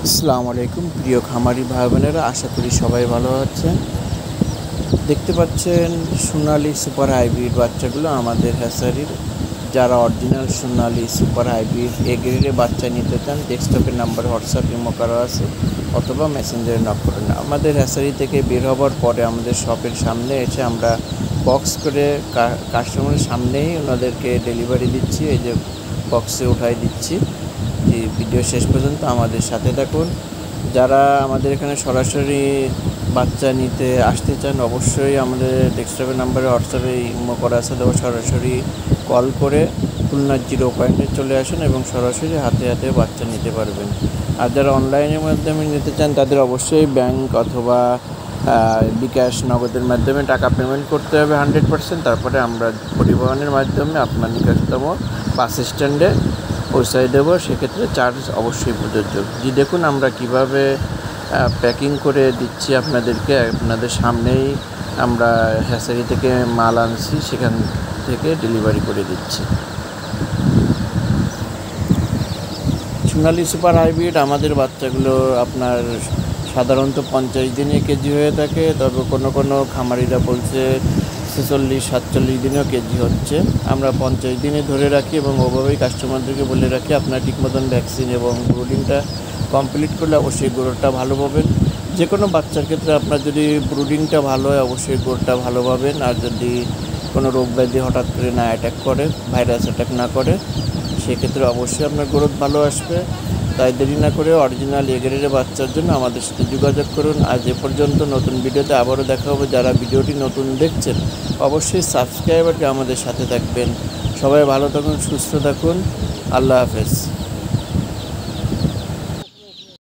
আসসালামু আলাইকুম প্রিয় খামারি ভাই বোনেরা, আশা করি সবাই ভালো আছেন। দেখতে পাচ্ছেন সোনালী সুপার হাইব্রিড বাচ্চাগুলো আমাদের হ্যাচারির। যারা অরিজিনাল সোনালী সুপার হাইব্রিড এ গ্রেডের বাচ্চা নিতে চান, ডেস্কটপের নাম্বার হোয়াটসঅ্যাপ ইমো করা আছে অথবা মেসেঞ্জারে নক করুন। আমাদের হ্যাচারি থেকে বের হবার পরে আমাদের শপের সামনে এসে আমরা বক্স করে কাস্টমারের সামনেই ওনাদেরকে ডেলিভারি দিচ্ছি। এই যে বক্সে উঠাই দিচ্ছি। ভিডিও শেষ পর্যন্ত আমাদের সাথে থাকুন। যারা আমাদের এখানে সরাসরি বাচ্চা নিতে আসতে চান, অবশ্যই আমাদের ডেস্কটপের নাম্বারে হোয়াটসঅ্যাপে ইমো করা আছে, তবে সরাসরি কল করে খুলনার 0 পয়েন্টে চলে আসুন এবং সরাসরি হাতে হাতে বাচ্চা নিতে পারবেন। আর যারা অনলাইনের মাধ্যমে নিতে চান তাদের অবশ্যই ব্যাংক অথবা বিকাশ নগদের মাধ্যমে টাকা পেমেন্ট করতে হবে 100%। তারপরে আমরা পরিবহনের মাধ্যমে আপনার নিকটতম বাস স্ট্যান্ডে পৌঁছায় দেবো, সেক্ষেত্রে চার্জ অবশ্যই প্রযোজ্য। দেখুন আমরা কিভাবে প্যাকিং করে দিচ্ছি আপনাদেরকে। আপনাদের সামনেই আমরা হ্যাচারি থেকে মাল আনছি, সেখান থেকে ডেলিভারি করে দিচ্ছি। সোনালী সুপার হাইব্রিড আমাদের বাচ্চাগুলো আপনার সাধারণত 50 দিনে কেজি হয়ে থাকে, তবে কোনো খামারিরা বলছে 46-47 দিনেও কেজি হচ্ছে। আমরা 50 দিনে ধরে রাখি এবং ওভাবেই কাস্টমারদেরকে বলে রাখি আপনার ঠিক মতন ভ্যাকসিন এবং ব্রুডিংটা কমপ্লিট করলে অবশ্যই গ্রোথটা ভালো পাবেন। যে কোনো বাচ্চার ক্ষেত্রে আপনার যদি ব্রুডিংটা ভালো হয় অবশ্যই গ্রোথটা ভালো পাবেন। আর যদি কোনো রোগ ব্যাধি হঠাৎ করে না অ্যাটাক করে, ভাইরাস অ্যাটাক না করে, সেক্ষেত্রে অবশ্যই আপনার গ্রোথ ভালো আসবে। তাই দেরি না করে অরিজিনাল এ গ্রেডের বাচ্চার জন্য আমাদের সাথে যোগাযোগ করুন। আজ এ পর্যন্ত। নতুন ভিডিওতে আবারও দেখা হবে। যারা ভিডিওটি নতুন দেখছেন অবশ্যই সাবস্ক্রাইবারটি আমাদের সাথে থাকবেন। সবাই ভালো থাকুন, সুস্থ থাকুন। আল্লাহ হাফেজ।